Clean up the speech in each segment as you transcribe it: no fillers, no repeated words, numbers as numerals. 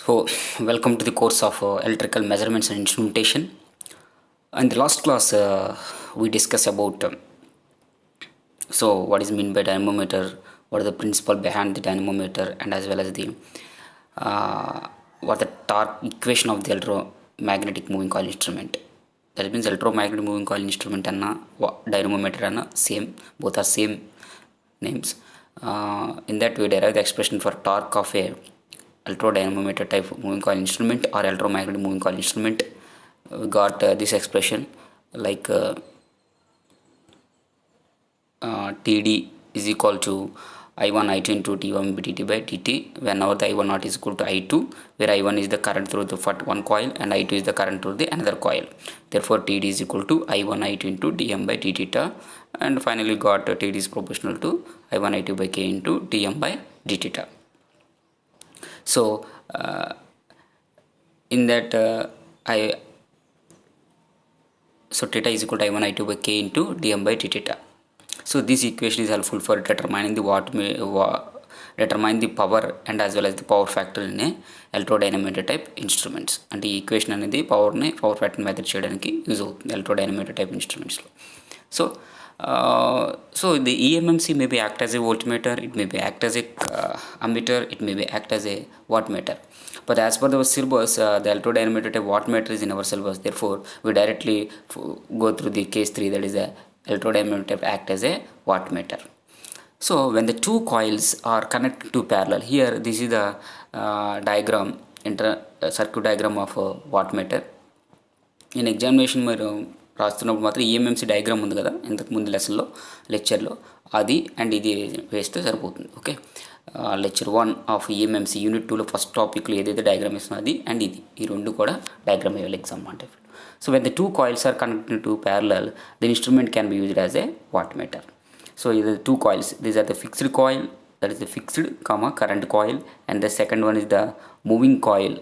So, welcome to the course of electrical measurements and instrumentation. In the last class, we discussed about what is meant by dynamometer, what is the principle behind the dynamometer, and as well as the what the torque equation of the electromagnetic moving coil instrument. That means electromagnetic moving coil instrument and dynamometer and same, both are same names. In that we derive the expression for torque of a electrodynamometer type moving coil instrument or electromagnetic moving coil instrument. We got this expression like TD is equal to I1 I2 into T1 dt by dt whenever the I1 naught is equal to I2, where I1 is the current through the one coil and I2 is the current through the another coil. Therefore TD is equal to I1 I2 into dm by dt theta, and finally got TD is proportional to I1 I2 by k into dm by dt theta. So in that theta is equal to I1 I2 by k into dm by dt theta. So this equation is helpful for determining the determine the power and as well as the power factor in a electrodynamometer type instruments. And the equation అనేది power factor method చేయడానికి use అవుతుంది electrodynamometer type instruments లో. So the EMMC may be act as a voltmeter, it may be act as a ammeter, it may be act as a wattmeter. But as per the syllabus, the electrodynamometer type wattmeter is in our syllabus. Therefore, we directly go through the case 3, that is the electrodynamometer type act as a wattmeter. So when the two coils are connected to parallel, here this is the diagram, circuit diagram of wattmeter. In examination మీరు రాస్తున్నప్పుడు మాత్రం eMMC diagram ఉంది కదా ఇంతకు ముందు లెక్చర్లో అది and ఇది వేస్తే సరిపోతుంది. Okay, lecture 1 of eMMC unit 2లో ఫస్ట్ టాపిక్లో ఏదైతే డయాగ్రామ్ ఇస్తుందో అది అండ్ ఇది ఈ రెండు కూడా డయాగ్రామ్ వేయాలి ఎగ్జామ్ అంటే. So when the two coils are connected to parallel the instrument can be used as a wattmeter. So the two coils, these are the fixed coil, that is the fixed current coil, and the second one is the moving coil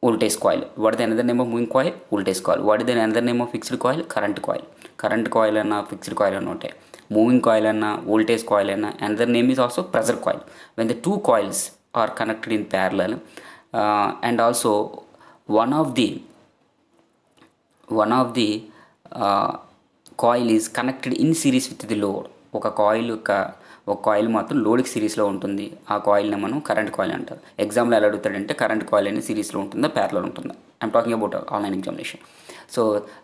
voltage coil. What is the another name of moving coil? Voltage coil. What is the another name of fixed coil? Current coil. Current coil and fixed coil are not. Moving coil and voltage coil and another name is also pressure coil. When the two coils are connected in parallel and also one of the coil is connected in series with the load. ఒక coil మాత్రం లోడ్కి సిరీస్లో ఉంటుంది. ఆ కాయిల్ని మనం current coil అంటారు. ఎగ్జామ్లో ఎలా అడుగుతాడంటే current coil అనేది సిరీస్లో ఉంటుందా ప్యారలల్ ఉంటుందా. I'm talking about online examination. So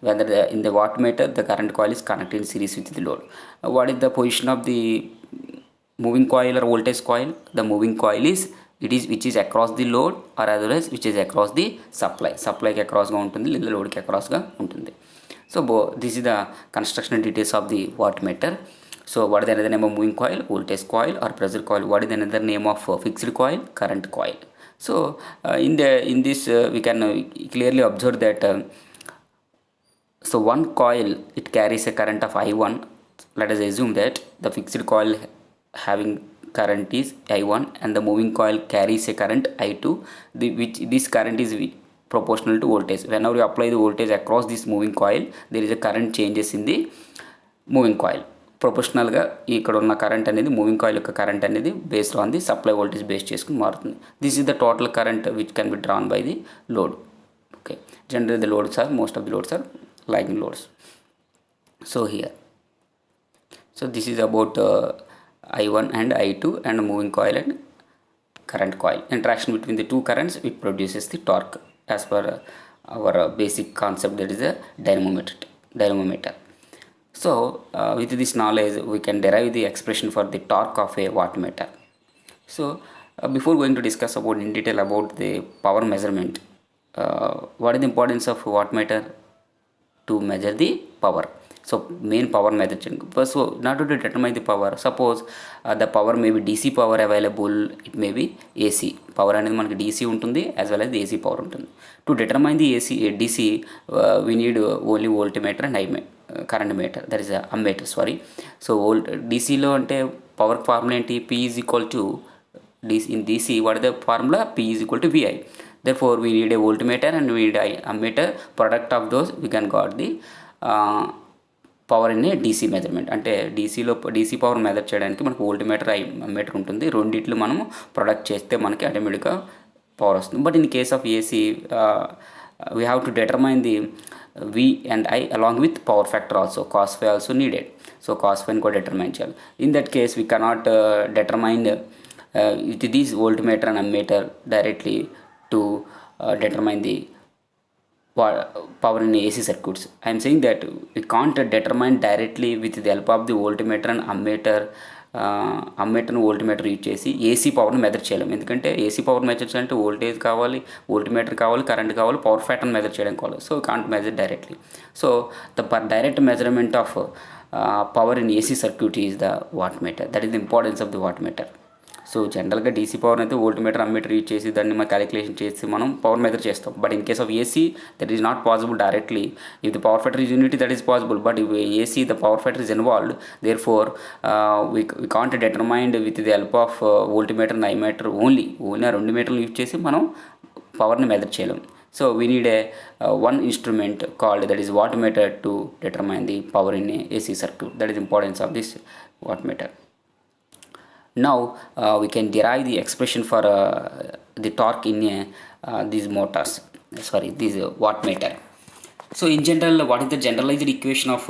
whether in the wattmeter the current coil is connected in series with the load. What is the position of the moving coil or voltage coil? The moving coil is which is across the load or as well as which is across the సప్లైకి అక్రాస్గా ఉంటుంది లేదా లోడ్కి అక్రాస్గా ఉంటుంది. So this is the construction details of the wattmeter. So what is the another name of moving coil? Voltage coil or pressure coil. What is the another name of fixed coil? Current coil. So in this we can clearly observe that so one coil, it carries a current of I1. Let us assume that the fixed coil having current is I1 and the moving coil carries a current I2, which this current is proportional to voltage. Whenever you apply the voltage across this moving coil, there is a current changes in the moving coil. ప్రొపోర్షనల్గా ఇక్కడ ఉన్న current అనేది moving coil యొక్క current అనేది based on the supply voltage base చేసుకుని మారుతుంది. This is the total current which can be drawn by the load. Okay, general the loads are most of the loads are lagging loads. So here, so this is about I1 and I2 and moving coil and current coil. Interaction between the two currents, it produces the torque as per our basic concept, that is a dynamometer. So with this knowledge we can derive the expression for the torque of a wattmeter. So before going to discuss about in detail about the power measurement, what is the importance of wattmeter? To measure the power. So main power method. So not to determine the power, suppose the power may be DC power available, it may be AC power అనేది మనకి DC ఉంటుంది as well as the AC power ఉంటుంది. To determine the DC we need only voltmeter and current meter, that is a ammeter, sorry. So DCలో అంటే power formula ఏంటి? P is equal to in DC, what is the formula? P is equal to VI. Therefore we need a voltmeter and we need a ammeter. Product of those we can got the power in a DC measurement. అంటే DC power measure చేయడానికి మనకు volt meter metre ఉంటుంది. రెండిట్లు మనము product చేస్తే మనకి ఆటోమేటిక్గా power వస్తుంది. But in case of AC we have to determine the V and I along with power factor also. Cos phi also needed. So cos ఫైని కూడా డిటర్మైన్ చేయాలి. In that case we cannot determine with these voltmeter and ammeter directly to determine the power in AC circuits. I am saying that we can't determine directly with the help of the voltmeter and ammeter. అమ్మేటర్ను voltmeter use చేసి AC పవర్ని measure చేయలేము. ఎందుకంటే AC power measure చేయాలంటే voltage కావాలి, voltmeter కావాలి, current కావాలి, power ఫ్యాక్టర్ని మెజర్ చేయడం కావాలి. So can't measure directly. So the direct measurement of power in AC circuit is the watt meter. That is the importance of the watt meter. So జనరల్గా DC power అయితే voltmeter ammeter use చేసి దాన్ని మనం calculation చేసి మనం power measure చేస్తాం. But in case of AC that is not possible directly. If the power factor is unity that is possible, but if AC the power factor is involved, therefore we can't determine with the help of voltmeter and ammeter only ఆ రెండు మీటర్లు use చేసి మనం పవర్ని measure చేయలేం. So we need a one instrument called that is wattmeter to determine the power in a AC circuit. That is importance of this wattmeter. Now we can derive the expression for the torque in these motors, this wattmeter. So in general, what is the generalized equation of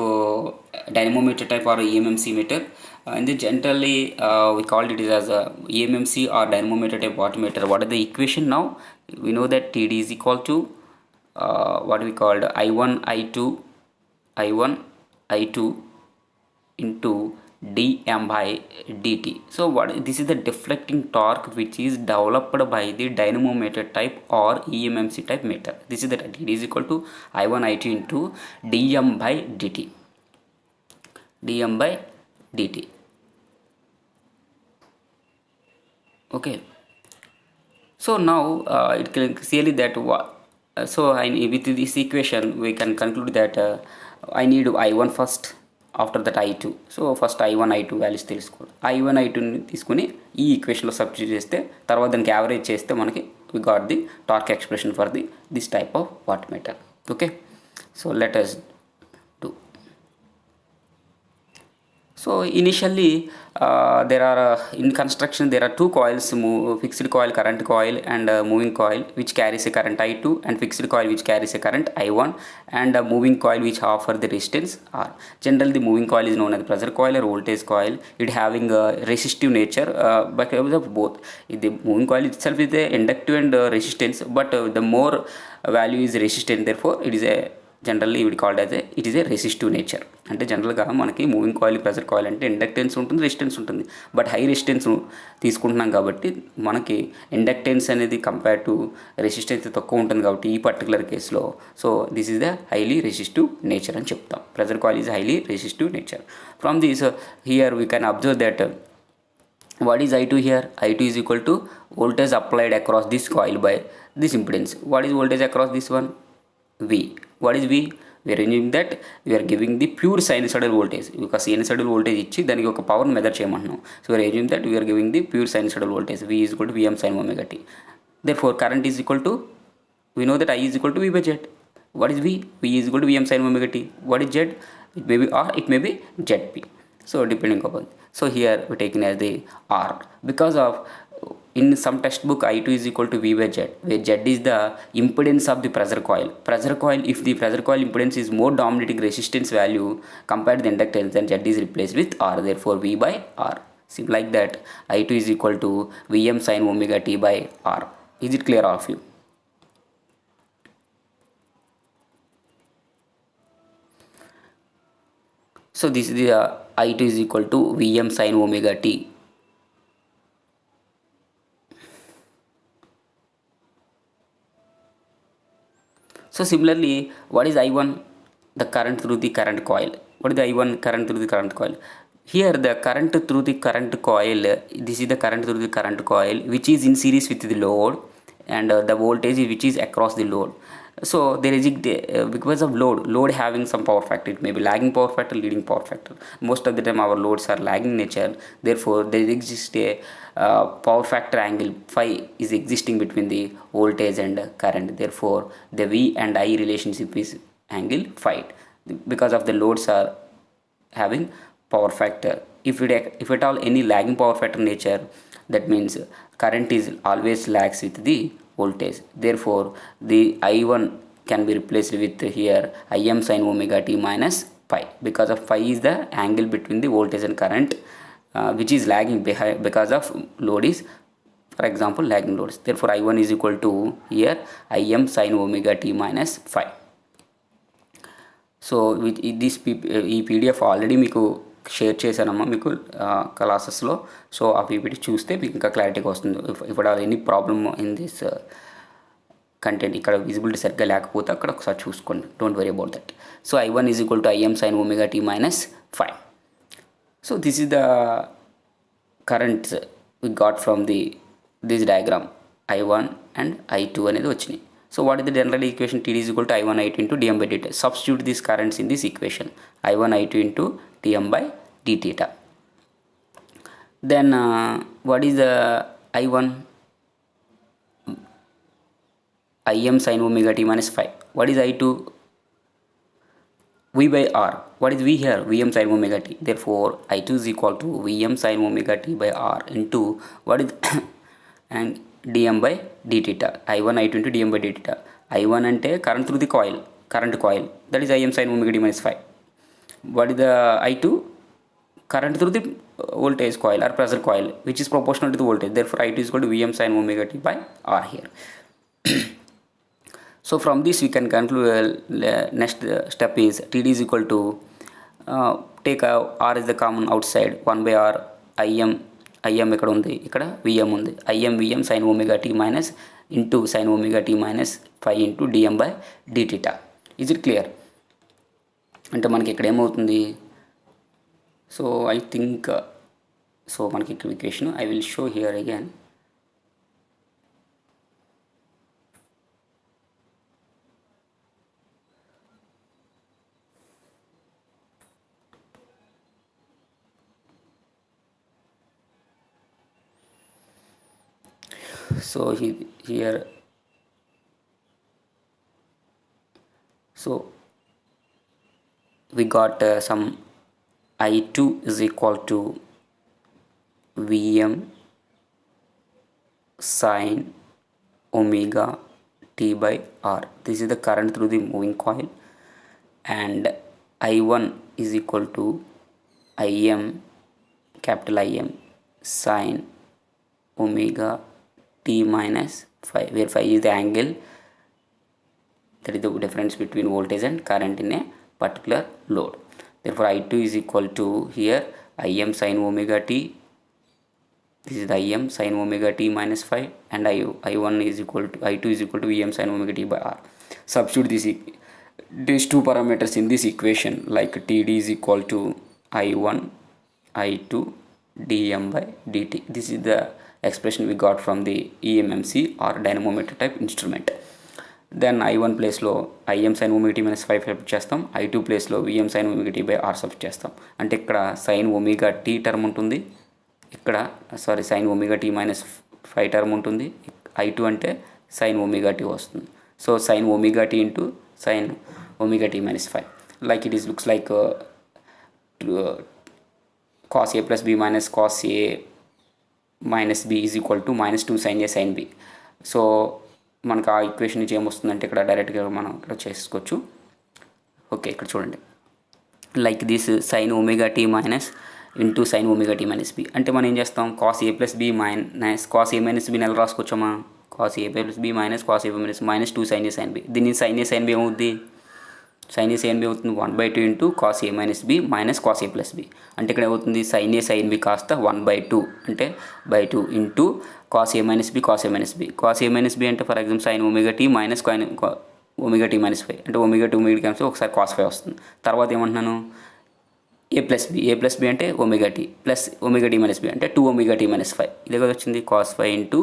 dynamometer type or EMMC meter? And then generally we called it as a EMMC or dynamometer type wattmeter. What is the equation now? We know that TD is equal to what we called I1 I2 into dm by dt. So this is the deflecting torque which is developed by the dynamometer type or EMMC type meter. This is the TD is equal to I1 I2 into dm by dt. Okay. So now it can clearly that with this equation we can conclude that I need I1 first, after that I2. So first I1 I2 values తెలుసుకోవాలి. I1 I2ని తీసుకుని ఈ ఈక్వేషన్లో substitute చేస్తే తర్వాత దానికి average చేస్తే మనకి we got the torque expression for this type of watt meter. Okay, so let us do. So initially there are in construction there are two coils, fixed coil current coil and moving coil which carries a current I2, and fixed coil which carries a current I1, and a moving coil which offer the resistance R. Generally the moving coil is known as pressure coil or voltage coil. It having a resistive nature because of both. The moving coil itself is a inductive and resistance, but the more value is resistance, therefore it is a generally ఇవి called as it is a resistive nature. అంటే జనరల్గా మనకి moving coil pressure coil అంటే inductance ఉంటుంది, resistance ఉంటుంది. But high resistance తీసుకుంటున్నాం కాబట్టి మనకి ఇండక్టెన్స్ అనేది కంపేర్ టు రెసిస్టెన్స్ తక్కువ ఉంటుంది కాబట్టి ఈ పర్టికులర్ కేసులో so this is the highly resistive nature అని చెప్తాం. Pressure coil is highly resistive nature. From this here we can observe that what is I2 here? I2 is equal to voltage applied across this coil by this impedance. What is voltage across this one? V. What is V? We are assuming that we are giving the pure sinusoidal voltage. Because sinusoidal voltage ఇచ్చి దానికి ఒక power measure చేయమంటున్నాం. So we are assuming that we are giving the pure sinusoidal voltage. V is equal to Vm sin omega t. Therefore current is equal to, we know that I is equal to V by Z. What is V? V is equal to Vm sin omega t. What is Z? It may be R, it may be Zp. So depending upon. So here we taken as the R because of in some textbook I2 is equal to V by Z, where Z is the impedance of the pressure coil. Pressure coil, if the pressure coil impedance is more dominating resistance value compared to the inductance, then Z is replaced with R. Therefore V by R. See, like that I2 is equal to Vm sin omega t by R. Is it clear all of you? So this is the I2 is equal to Vm sin omega t. So similarly, what is I1? The current through the current coil. What is the I1? Current through the current coil. Here the current through the current coil, this is the current through the current coil which is in series with the load, and the voltage which is across the load. So there is because of load having some power factor. It may be lagging power factor, leading power factor. Most of the time our loads are lagging nature. Therefore there exists a power factor angle phi is existing between the voltage and current. Therefore the V and I relationship is angle phi. Because of the loads are having power factor. If at all any lagging power factor nature, that means current is always lags with the voltage. Therefore the I1 can be replaced with here Im sin omega t minus phi, because of phi is the angle between the voltage and current, which is lagging behind because of load is, for example, lagging loads. Therefore I1 is equal to here Im sin omega t minus phi. So this ఈ PDF already మీకు share చేశానమ్మా మీకు క్లాసెస్లో. So ఆ PPT చూస్తే మీకు ఇంకా క్లారిటీగా వస్తుంది. If are any problem in this content, ఇక్కడ విజిబిలిటీ సరిగ్గా లేకపోతే అక్కడ ఒకసారి చూసుకోండి. Don't worry about that. So I1 is equal to Im sin omega t minus phi. So this is the currents we got from this diagram. I1 and I2 అనేది వచ్చినాయి. So what is the general equation? T is equal to I1 I2 into dm by dt. Substitute these currents in this equation. I1 I2 into dm by d theta. Then what is the I1? Im sin omega t minus phi. What is I2? V by R. What is V here? Vm sin omega t. Therefore I2 is equal to Vm sin omega t by R into what is and dm by d theta. I1 I2 into dm by d theta. I1 ante current through the coil, current coil, that is Im sin omega t minus phi. What is the I2? Current through the voltage coil or pressure coil, which is proportional to the voltage. Therefore I2 is equal to Vm sin omega t by R here. So from this we can conclude next step is Td is equal to take R is the common outside, 1 by R Im ఇక్కడ ఉంది, ఇక్కడ Vm ఉంది. Vm sin omega t minus into sin omega t minus phi into dm by d theta. Is it clear? అంటే మనకి ఇక్కడ ఏమవుతుంది? So I think so మనకి ఇక్కడ equation I will show here again. So here so we got some I2 is equal to Vm sin omega t by R. This is the current through the moving coil, and I1 is equal to Im, capital Im sin omega t minus phi, where phi is the angle, that is the difference between voltage and current in a particular load. Therefore I2 is equal to here Im sin omega t, this is the Im sin omega t minus phi, and I1 is equal to I2 is equal to Vm sin omega t by R. Substitute these two parameters in this equation, like Td is equal to I1 I2 dm by dt. This is the expression we got from the EMMC or dynamometer type instrument. Then I1 place లో Im sin omega t minus 5 substitute చేస్తాం. I2 place లో Vm sin omega t by R substitute చేస్తాం. అంటే ఇక్కడ sin omega t term ఉంటుంది, ఇక్కడ sin omega t minus 5 term ఉంటుంది. I2 అంటే sin omega t వస్తుంది. So sin omega t into sin omega t minus 5, like it is looks like cos a plus b minus cos a minus b is equal to minus 2 sin a sin b. So మనకు ఆ equation నుంచి ఏమొస్తుందంటే ఇక్కడ డైరెక్ట్గా మనం ఇక్కడ చేసుకోవచ్చు. Okay, ఇక్కడ చూడండి, like this sin omega t minus into sin omega t minus b. అంటే మనం ఏం చేస్తాం, cos a plus b minus cos a minus b నెల రాసుకోవచ్చమ్మా. cos a plus b minus cos a minus 2 sin a sin b. దీన్ని sin a sin b ఏమవుద్ది, sin a sin b అవుతుంది 1/2 into cos a minus b minus cos a plus b. అంటే ఇక్కడ ఏమవుతుంది, sin a sin b కాస్త 1/2 అంటే /2 into cos a minus b cos a minus b. cos a minus b అంటే for example sin omega t minus omega t minus 5 అంటే omega t omega t కలిసి ఒకసారి cos 5 వస్తుంది. తర్వాత ఏమంటున్నాను, a plus b అంటే omega t plus omega t minus b అంటే 2 omega t minus 5. ఇదే కదా వచ్చింది, cos 5 into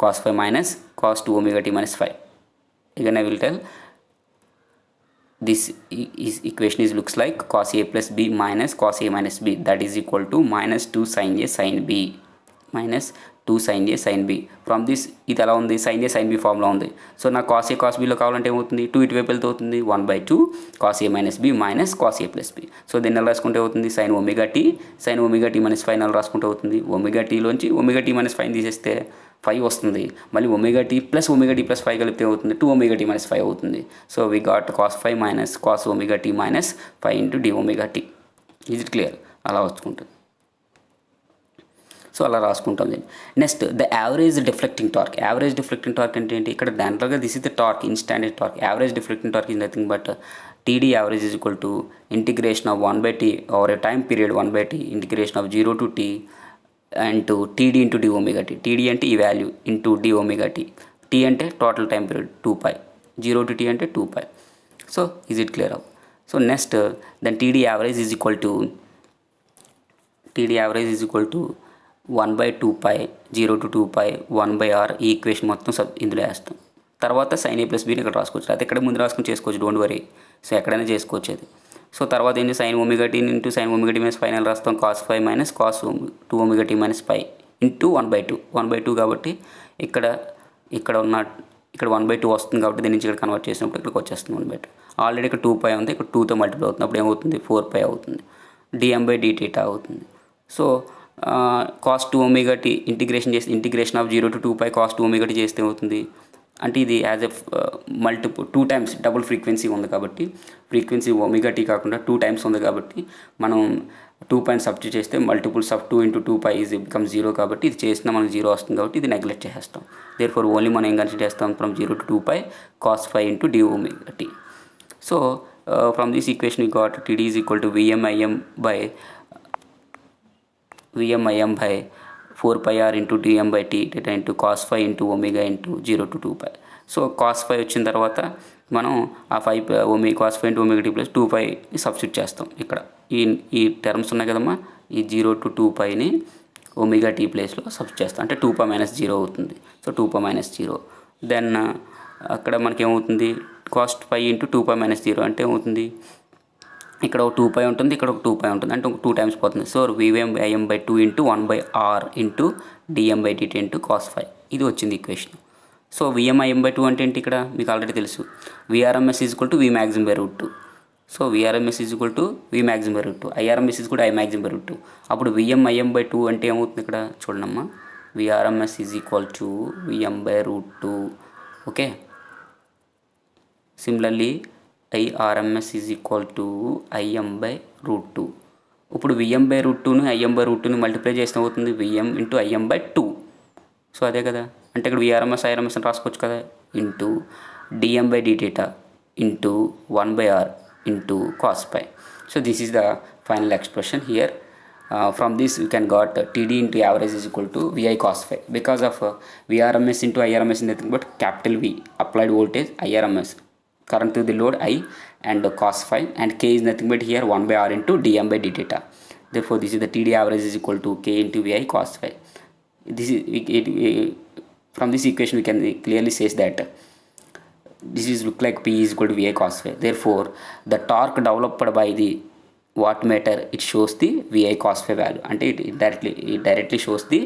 cos 5 minus cos 2 omega t minus 5. again I will tell this equation is looks like cos a plus b minus cos a minus b, that is equal to minus 2 sin a sin b minus 2 sin A sin B. From this ఇది ఎలా ఉంది, sin A sin B formula ఉంది. So నాకు cos A cos Bలో కావాలంటే ఏమవుతుంది, 2 ఇటువైపు వెళ్తే అవుతుంది 1/2 cos A minus B minus cos A plus B. So దీన్ని ఎలా రాసుకుంటే అవుతుంది, sin omega t minus phi ఎలా రాసుకుంటే అవుతుంది, omega tలోంచి omega t minus phi తీసేస్తే 5 వస్తుంది. మళ్ళీ omega t plus phi కలిపితే అవుతుంది 2 omega t minus phi అవుతుంది. So we got cos phi minus cos omega t minus phi into d omega t. Is it clear? అలా వచ్చుకుంటుంది. So అలా రాసుకుంటాం దీన్ని. Next the average deflecting torque. Average deflecting torque అంటే ఏంటి, ఇక్కడ దాంట్లోగా this is the torque, instantaneous torque. Average deflecting torque is nothing but TD average is equal to integration of 1/t over a time period 1/t integration of 0 to t and TD into d omega t. TD అంటే ఈ value into d omega t. T అంటే total time period 2π, 0 to t అంటే 2π. So is it clear అవ్. So next then TD average is equal to 1/2π 0 to 2π 1/r. ఈ equation మొత్తం ఇందులో వేస్తాం. తర్వాత sin A plus Bని ఇక్కడ రాసుకోవచ్చు, అయితే ఇక్కడ ముందు రాసుకొని చేసుకోవచ్చు, డోంట్ వరీ. సో ఎక్కడైనా చేసుకోవచ్చు అది. సో తర్వాత ఏంటి, sin omega t into sin omega t minus phi రాస్తాం, cos phi minus cos 2 omega t minus phi into 1/2 కాబట్టి ఇక్కడ 1/2 వస్తుంది కాబట్టి దీని నుంచి ఇక్కడ కన్వర్ట్ చేసినప్పుడు ఇక్కడికి వచ్చేస్తుంది 1/2. ఆల్రెడీ ఇక్కడ 2π ఉంది, ఇక్కడ 2తో మల్టిప్లై అవుతుంది, అప్పుడు ఏమవుతుంది 4π అవుతుంది, dm/dt అవుతుంది. So cos 2 omega t integration of 0 to 2π cos 2 omega t చేస్తే అవుతుంది అంటే ఇది as a multiple 2 times double frequency ఉంది కాబట్టి, ఫ్రీక్వెన్సీ omega t కాకుండా 2 times ఉంది కాబట్టి మనం 2 పైన సబ్స్టిట్యూట్ చేస్తే multiples of 2 into 2π is become 0 కాబట్టి ఇది చేసినా మనకు 0 వస్తుంది కాబట్టి ఇది నెగ్లెక్ట్ చేసేస్తాం. దేర్ఫోర్ ఓన్లీ మనం ఏం కన్సిడర్ చేస్తాం, from 0 to 2π cos phi into d omega t. So from this equation we got TD is equal to Vm Im by 4πr into dm/t into cos phi into omega into 0 to 2π. So cos phi వచ్చిన తర్వాత మనం ఆ 5 cos phi into omega t plus 2πని substitute చేస్తాం. ఇక్కడ ఈ terms ఉన్నాయి కదమ్మా, ఈ 0 to 2πని omega t ప్లేస్లో సబ్స్టిట్యూట్ చేస్తాం, అంటే 2π minus 0 అవుతుంది. సో 2π minus 0 దెన్ అక్కడ మనకి ఏమవుతుంది, cos phi into 2π minus 0 అంటే ఏమవుతుంది, ఇక్కడ ఒక 2π ఉంటుంది, ఇక్కడ ఒక 2π ఉంటుంది, అంటే ఒక 2 times పోతుంది. So Vm/2 into 1/r into dm/dt into cos phi. ఇది వచ్చింది ఈక్వేషన్. సో Vm/2 అంటే ఏంటి, ఇక్కడ మీకు ఆల్రెడీ తెలుసు, Vrms is equal to Vmax/√2. So Vrms is equal to Vmax/√2, Irms is equal to Imax/√2. అప్పుడు Vm/2 అంటే ఏమవుతుంది, ఇక్కడ చూడమ్మా, Vrms is equal to Vm/√2. Okay, similarly Irms is equal to Im/√2. ఇప్పుడు Vm/√2ని Im/√2ని మల్టిప్లై చేస్తే అవుతుంది Vm into Im/2. So అదే కదా, అంటే ఇక్కడ Vrms Irms అని రాసుకోవచ్చు కదా, into dm/dt into 1/r into cos phi. So this is the final expression here. From this we can got TD into average is equal to VI cos phi. Because of Vrms into Irms is nothing but capital V, applied voltage Irms, current through the load I, and cos phi, and K is nothing but here 1/r into dm/dt. Therefore this is the TD average is equal to K into VI cos phi. This is from this equation we can clearly say that this is look like P is equal to VI cos phi. Therefore the torque developed by the wattmeter, it shows the VI cos phi value, అంటే it directly shows the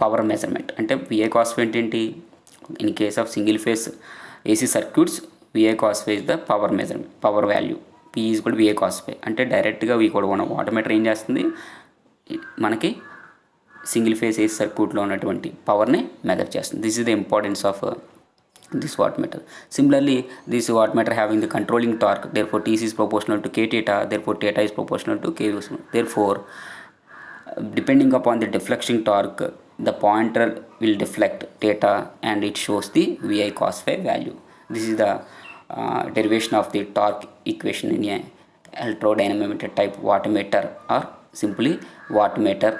power measurement. అంటే VI cos phi అంటే ఏంటి, in case of single phase AC circuits VI cos phi is the power measurement, power value. P is equal to VI cos phi అంటే డైరెక్ట్గా కూడా మన wattmeter ఏం చేస్తుంది, మనకి సింగిల్ ఫేజ్ AC సర్క్యూట్లో ఉన్నటువంటి పవర్ని మెజర్ చేస్తుంది. This is the importance of this wattmeter. Similarly, this wattmeter having the controlling torque, therefore TC is proportional to K theta, therefore theta is proportional to K. Therefore, depending upon the deflection torque, the pointer will deflect theta and it shows the VI cos phi value. This is the derivation of the torque equation in a electrodynamic type wattmeter, or simply wattmeter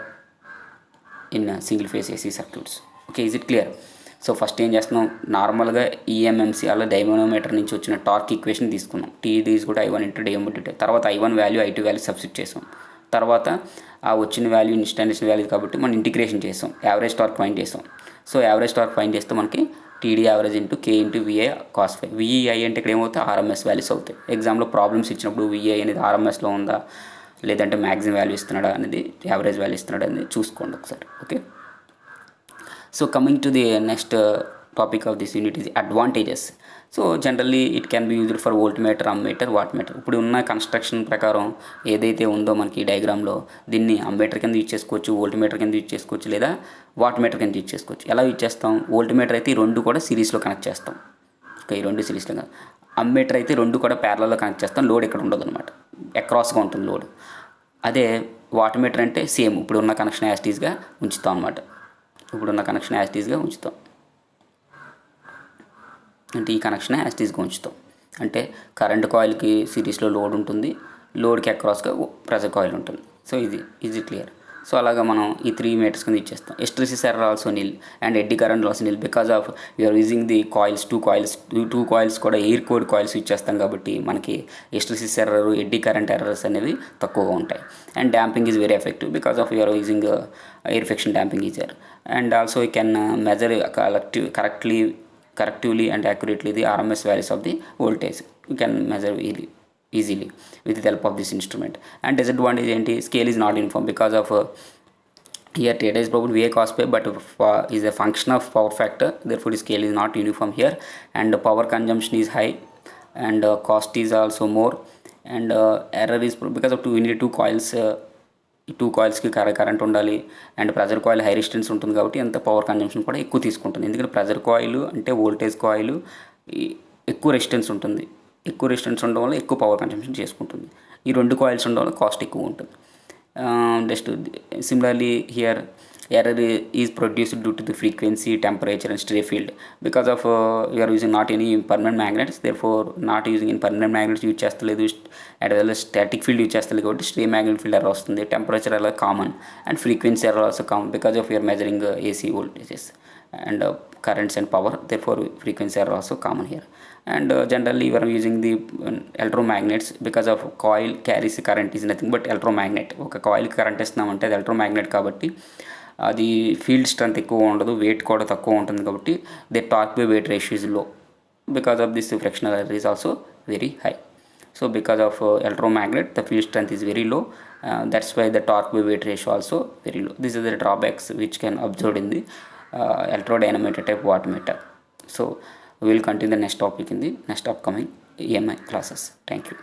in single phase AC circuits. Okay, is it clear? So first ఏం చేస్తున్నాం, నార్మల్గా EMMC అలా డైమోనోమీటర్ నుంచి వచ్చిన torque equation తీసుకున్నాం, TD is equal to I1 into dm/dt. తర్వాత I1 value I2 value substitute చేసాం, తర్వాత ఆ వచ్చిన వాల్యూ ఇన్స్టాంటేనియస్ వాల్యూ కాబట్టి మనం ఇంటిగ్రేషన్ చేసాం, యావరేజ్ టార్క్ ఫైండ్ చేసాం. సో యావరేజ్ టార్క్ ఫైండ్ చేస్తే మనకి TD average into K into VI cos phi. VI అంటే ఇక్కడ ఏమవుతాయి, RMS వాల్యూస్ అవుతాయి. ఎగ్జామ్లో ప్రాబ్లమ్స్ ఇచ్చినప్పుడు VI అనేది RMSలో ఉందా లేదంటే మ్యాక్సిమం వాల్యూ ఇస్తున్నాడా అనేది, యావరేజ్ వాల్యూ ఇస్తున్నాడా అనేది చూసుకోండి ఒకసారి. Okay. So coming to the next topic of this unit is advantages. So generally it can be used for voltmeter, ammeter, wattmeter. ఇప్పుడు ఉన్న కన్స్ట్రక్షన్ ప్రకారం ఏదైతే ఉందో మనకి డయాగ్రామ్లో దీన్ని అమ్మీటర్ కింద యూజ్ చేసుకోవచ్చు, వోల్ట్మీటర్ కింద యూజ్ చేసుకోవచ్చు, లేదా వాట్మీటర్ కింద యూజ్ చేసుకోవచ్చు. ఎలా యూజ్ చేస్తాం? వోల్ట్మీటర్ అయితే ఈ రెండు కూడా సిరీస్లో కనెక్ట్ చేస్తాం. ఈ రెండు సిరీస్లో. అమ్మీటర్ అయితే రెండు కూడా ప్యారలల్లో కనెక్ట్ చేస్తాం. లోడ్ ఇక్కడ ఉండదు అనమాట, అక్రాస్గా ఉంటుంది లోడ్. అదే వాట్మీటర్ అంటే సేమ్ ఇప్పుడు ఉన్న కనెక్షన్ యాస్టీస్గా ఉంచుతాం అనమాట. ఇప్పుడున్న కనెక్షన్ యాస్టీస్గా ఉంచుతాం అంటే ఈ కనెక్షన్ యాస్టీస్గా ఉంచుతాం. అంటే కరెంట్ కాయిల్కి సిరీస్లో లోడ్ ఉంటుంది, లోడ్కి అక్రాస్గా ప్రెజర్ కాయిల్ ఉంటుంది. సో ఇది క్లియర్. సో అలాగా మనం ఈ 3 మీటర్స్ కింద ఇచ్చేస్తాం. Hysteresis error also nil and eddy current loss nil because of you're using the coils, two coils కూడా ఎయిర్ కోడ్ కాయిల్స్ యూజ్ చేస్తాం కాబట్టి మనకి hysteresis error, eddy current errors అనేవి తక్కువగా ఉంటాయి. And damping is very effective because of you're using air friction damping is there. And also you can measure correctively and accurately the RMS values of the voltage. You can measure easily with the help of this instrument. And disadvantage enti, scale is not uniform because of here data is probably VA cos pi, but is a function of power factor, therefore the scale is not uniform here. And power consumption is high and cost is also more. And error is because of we need two coils. ఈ 2 కాయిల్స్కి current ఉండాలి and pressure coil high resistance ఉంటుంది కాబట్టి అంత power consumption కూడా ఎక్కువ తీసుకుంటుంది. ఎందుకంటే pressure coil అంటే వోల్టేజ్ కాయిల్ ఎక్కువ రెసిస్టెన్స్ ఉంటుంది. ఎక్కువ రెసిస్టెన్స్ ఉండడం వల్ల ఎక్కువ పవర్ కన్జంప్షన్ చేసుకుంటుంది. ఈ 2 కాయిల్స్ ఉండడం వల్ల కాస్ట్ ఎక్కువ ఉంటుంది. Next similarly here error is produced due to the frequency, temperature and stray field because of you are using not any permanent magnets, therefore not using in permanent magnets use చేస్తలేదు, as well as static field use చేస్తలేదు కాబట్టి stray magnet field error వస్తుంది. Temperature error common and frequency error also common because of you are measuring AC voltages and currents and power, therefore frequency error also common here. And generally you are using the electromagnets because of coil carries current is nothing but electromagnet. ఒక coil current ఇస్తున్నామంటే అది electromagnet కాబట్టి అది field strength ఎక్కువ ఉండదు, wait కూడా తక్కువ ఉంటుంది కాబట్టి the torque by weight ratio is low because of this frictional error is also very high. So because of electromagnet the field strength is very low, that's why the torque by weight ratio also very low. This is the drawbacks which can observed in the electrodynamometer type wattmeter. So we will continue the next topic in the next upcoming EMI classes. Thank you.